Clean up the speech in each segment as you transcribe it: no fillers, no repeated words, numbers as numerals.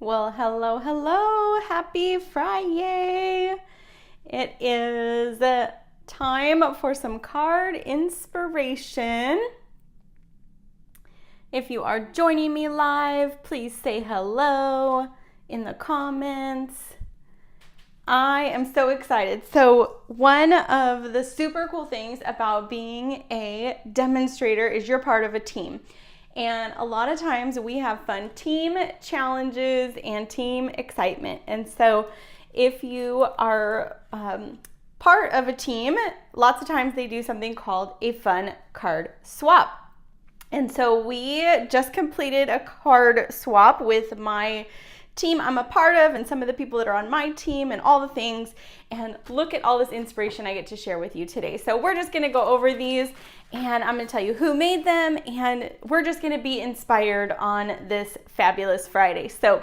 Well, hello, hello. Happy Friday. It is time for some card inspiration. If you are joining me live, please say hello in the comments. I am so excited. So one of the super cool things about being a demonstrator is you're part of a team. And a lot of times we have fun team challenges and team excitement. And so if you are part of a team, lots of times they do something called a fun card swap. And so we just completed a card swap with my team I'm a part of and some of the people that are on my team and all the things. And look at all this inspiration I get to share with you today. So we're just going to go over these and I'm going to tell you who made them, and we're just going to be inspired on this fabulous Friday. So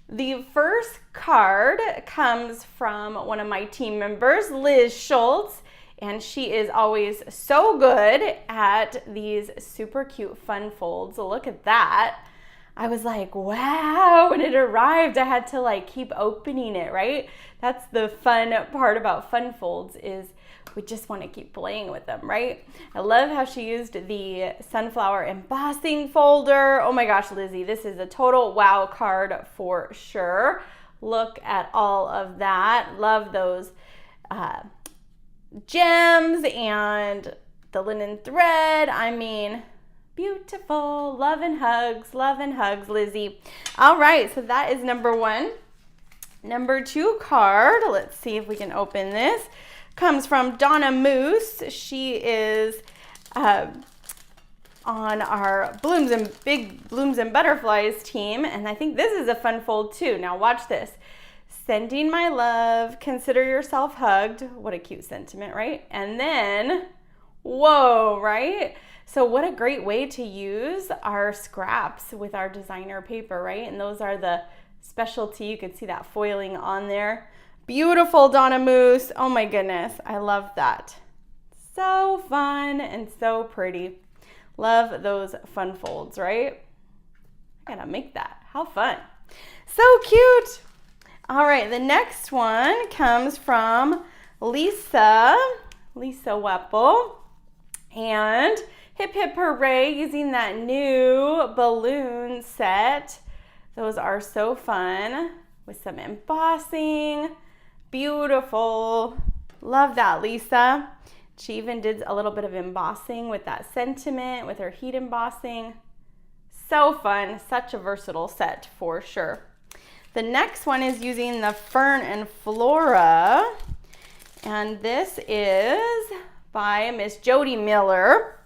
the first card comes from one of my team members, Liz Schultz, and she is always so good at these super cute fun folds. Look at that. I was like, wow, when it arrived, I had to keep opening it, right? That's the fun part about fun folds, is we just want to keep playing with them, right? I love how she used the sunflower embossing folder. Oh my gosh, Lizzie, this is a total wow card for sure. Look at all of that. Love those gems and the linen thread. I mean, beautiful. Love and hugs, Lizzie. All right, so that is number one. Number two card, let's see if we can open this, comes from Donna Moose. She is on our Big Blooms and Butterflies team, and I think this is a fun fold too. Now watch this. Sending my love, consider yourself hugged. What a cute sentiment, right? And then, whoa, right? So what a great way to use our scraps with our designer paper, right? And those are the specialty. You can see that foiling on there. Beautiful, Donna Moose. Oh my goodness, I love that. So fun and so pretty. Love those fun folds, right? I gotta make that. How fun. So cute. All right, the next one comes from Lisa Weppel. And hip hip hooray, using that new balloon set. Those are so fun with some embossing. Beautiful. Love that, Lisa. She even did a little bit of embossing with that sentiment, with her heat embossing. So fun. Such a versatile set for sure. The next one is using the Fern and Flora. And this is by Miss Jody Miller.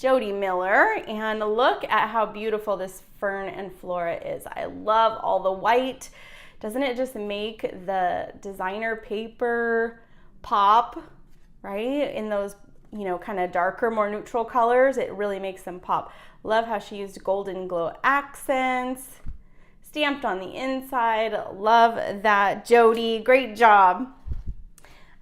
And look at how beautiful this Fern and Flora is. I love all the white. Doesn't it just make the designer paper pop, right? In those, kind of darker, more neutral colors, it really makes them pop. Love how she used golden glow accents, stamped on the inside. Love that, Jody. Great job.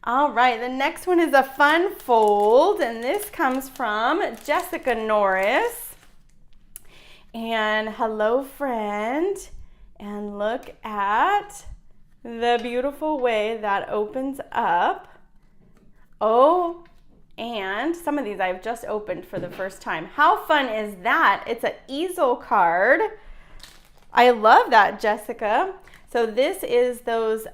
All right, the next one is a fun fold, and this comes from Jessica Norris. And hello, friend. And look at the beautiful way that opens up. Oh, and some of these I've just opened for the first time. How fun is that? It's an easel card. I love that, Jessica. So this is those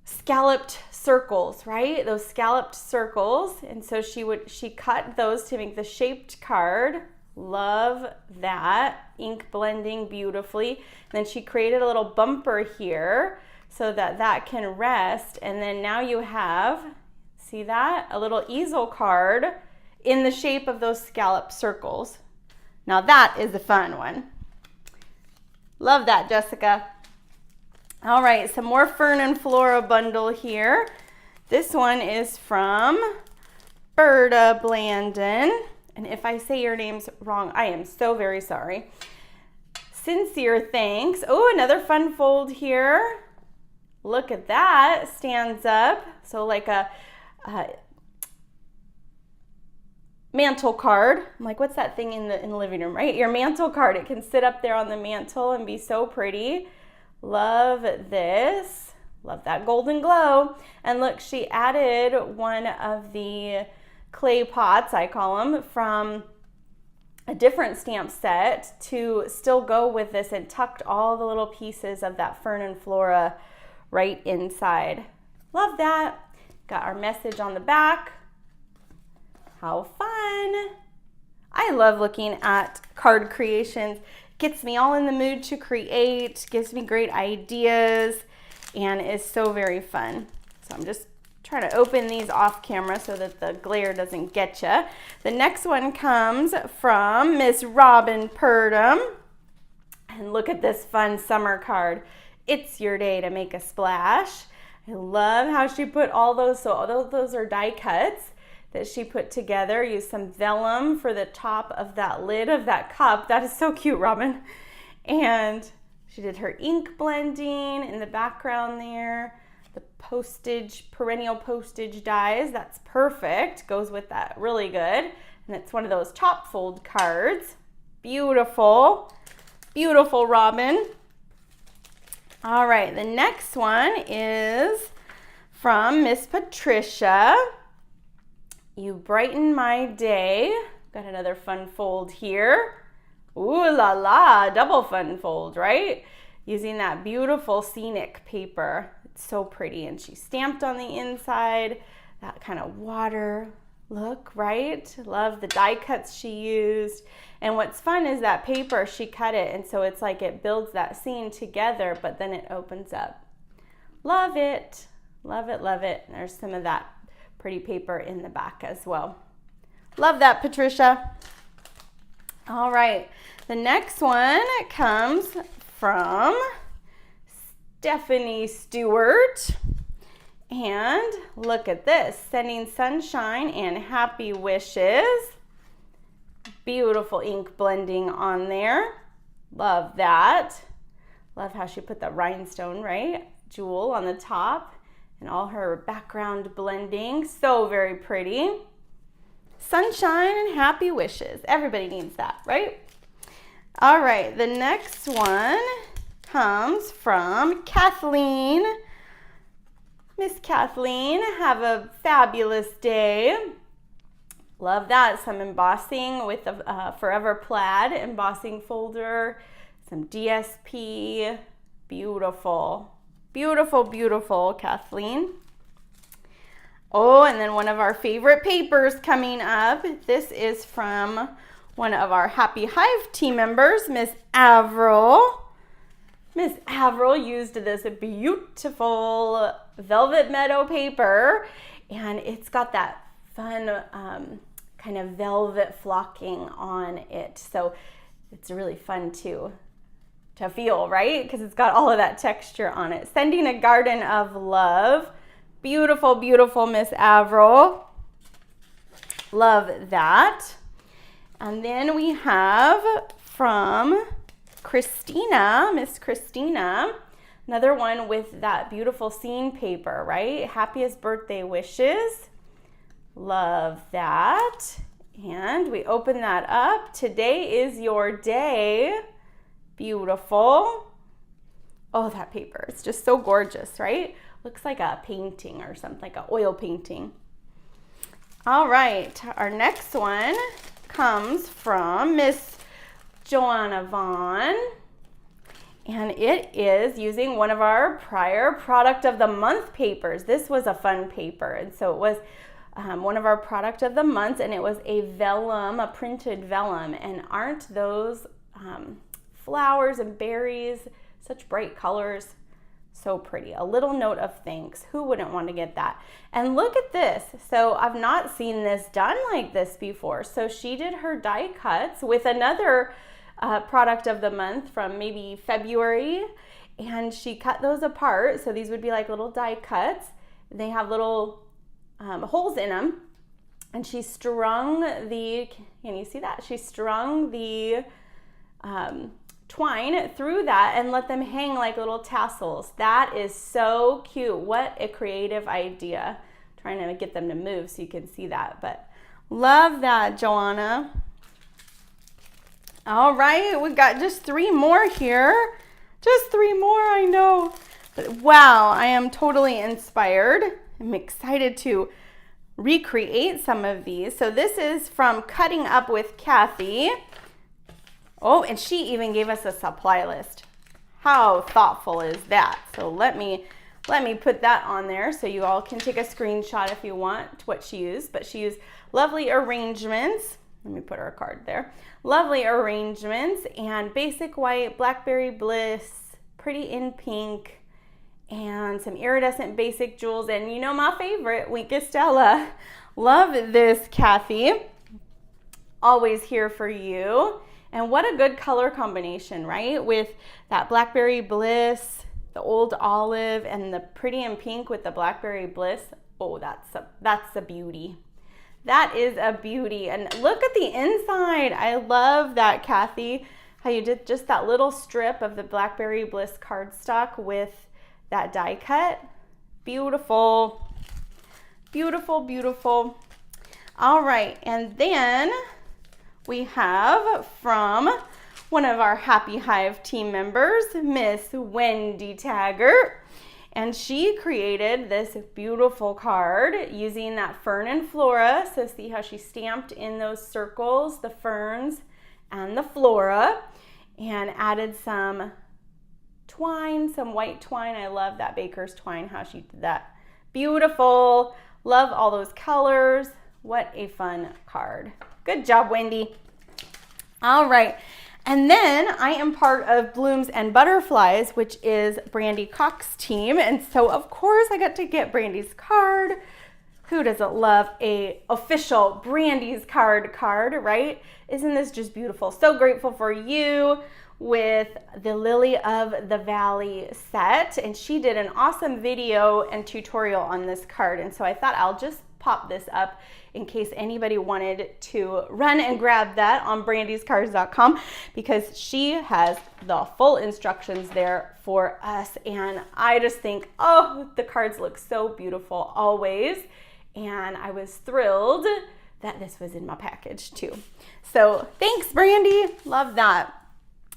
scalloped circles, right? Those scalloped circles. And so she cut those to make the shaped card. Love that. Ink blending beautifully. And then she created a little bumper here so that can rest. And then now you have, see that? A little easel card in the shape of those scalloped circles. Now that is a fun one. Love that, Jessica. All right, some more Fern and Flora bundle here. This one is from Berta Blandon. And if I say your names wrong, I am so very sorry. Sincere thanks. Oh, another fun fold here. Look at that, stands up. So like a mantle card. I'm like, what's that thing in the living room, right? Your mantle card. It can sit up there on the mantle and be so pretty. Love this. Love that golden glow. And look, she added one of the clay pots, I call them, from a different stamp set to still go with this, and tucked all the little pieces of that fern and flora right inside. Love that. Got our message on the back. How fun. I love looking at card creations. Gets me all in the mood to create, gives me great ideas, and is so very fun. So I'm just trying to open these off camera so that the glare doesn't get you. The next one comes from Miss Robin Purdom. And look at this fun summer card. It's your day to make a splash. I love how she put all those, so all those are die cuts that she put together. Use some vellum for the top of that lid of that cup. That is so cute, Robin. And she did her ink blending in the background there. The postage, perennial postage dies. That's perfect. Goes with that really good. And it's one of those top fold cards. Beautiful. Beautiful, Robin. All right, the next one is from Miss Patricia. You brighten my day. Got another fun fold here. Ooh la la, double fun fold, right? Using that beautiful scenic paper. It's so pretty, and she stamped on the inside that kind of water look, right? Love the die cuts she used. And what's fun is that paper, she cut it, and so it's like it builds that scene together, but then it opens up. Love it. Love it, love it. There's some of that pretty paper in the back as well. Love that, Patricia. All right, the next one comes from Stephanie Stewart. And look at this, sending sunshine and happy wishes. Beautiful ink blending on there. Love that. Love how she put the rhinestone, right? Jewel on the top and all her background blending. So very pretty. Sunshine and happy wishes. Everybody needs that, right? All right, the next one comes from Kathleen. Miss Kathleen, have a fabulous day. Love that. Some embossing with the Forever Plaid embossing folder, some DSP. Beautiful. Beautiful, beautiful, Kathleen. Oh, and then one of our favorite papers coming up. This is from one of our Happy Hive team members, Miss Avril. Miss Avril used this beautiful Velvet Meadow paper, and it's got that fun kind of velvet flocking on it. So it's really fun to feel, right? Because it's got all of that texture on it. Sending a garden of love. Beautiful, beautiful, Miss Avril. Love that. And then we have from Christina, Miss Christina, another one with that beautiful scene paper, right? Happiest birthday wishes. Love that. And we open that up. Today is your day. Beautiful. Oh, that paper. It's just so gorgeous, right? Looks like a painting or something, like an oil painting. All right, our next one comes from Miss Joanna Vaughn, and it is using one of our prior product of the month papers. This was a fun paper, and so it was one of our product of the month, and it was a vellum, a printed vellum. And aren't those flowers and berries such bright colors? So pretty. A little note of thanks. Who wouldn't want to get that? And look at this. So I've not seen this done like this before. So she did her die cuts with another product of the month from maybe February, and she cut those apart. So these would be like little die cuts. They have little holes in them, and she strung the, can you see that? She strung the twine through that and let them hang like little tassels. That is so cute. What a creative idea. I'm trying to get them to move so you can see that, but Love that, Joanna. All right, we got just 3 more here. Just 3 more, I know. But wow, I am totally inspired. I'm excited to recreate some of these. So this is from Cutting Up with Kathy. Oh, and she even gave us a supply list. How thoughtful is that? So let me put that on there so you all can take a screenshot if you want what she used. But she used lovely arrangements. Let me put our card there. Lovely arrangements and basic white, Blackberry Bliss, pretty in pink, and some iridescent basic jewels. And you know my favorite, Wink Stella. Love this, Kathy. Always here for you. And what a good color combination, right? With that Blackberry Bliss, the old olive, and the pretty in pink with the Blackberry Bliss. Oh, that's a beauty. That is a beauty. And look at the inside. I love that, Kathy, how you did just that little strip of the Blackberry Bliss cardstock with that die cut. Beautiful. Beautiful, beautiful. All right, and then we have from one of our Happy Hive team members, Miss Wendy Taggart. And she created this beautiful card using that fern and flora. So see how she stamped in those circles, the ferns and the flora, and added some twine, some white twine. I love that baker's twine, how she did that. Beautiful. Love all those colors. What a fun card. Good job, Wendy. All right. And then I am part of Blooms and Butterflies, which is Brandy Cox's team. And so of course I got to get Brandy's card. Who doesn't love a official Brandy's card, right? Isn't this just beautiful? So grateful for you with the Lily of the Valley set. And she did an awesome video and tutorial on this card. And so I thought I'll just pop this up in case anybody wanted to run and grab that on brandyscards.com, because she has the full instructions there for us. And I just think, oh, the cards look so beautiful always. And I was thrilled that this was in my package too. So thanks, Brandy. Love that.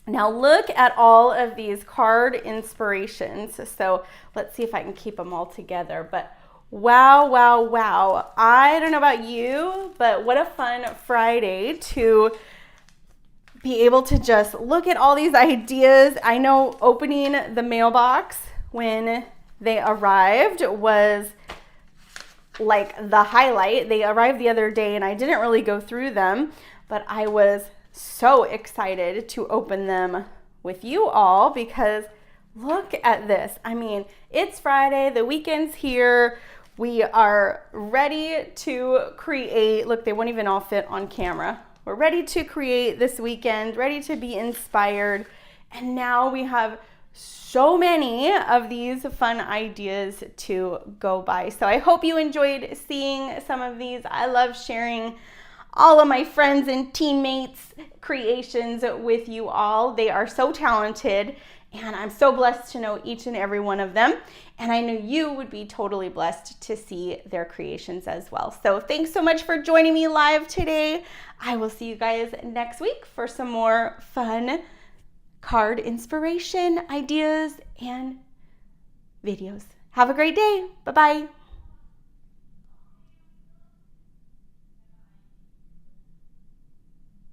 Now look at all of these card inspirations. So let's see if I can keep them all together. But wow, wow, wow. I don't know about you, but what a fun Friday to be able to just look at all these ideas. I know opening the mailbox when they arrived was like the highlight. They arrived the other day and I didn't really go through them, but I was so excited to open them with you all because look at this. I mean, it's Friday, the weekend's here. We are ready to create. Look, they won't even all fit on camera. We're ready to create this weekend, ready to be inspired. And now we have so many of these fun ideas to go by. So I hope you enjoyed seeing some of these. I love sharing all of my friends and teammates' creations with you all. They are so talented, and I'm so blessed to know each and every one of them. And I know you would be totally blessed to see their creations as well. So thanks so much for joining me live today. I will see you guys next week for some more fun card inspiration, ideas, and videos. Have a great day. Bye-bye.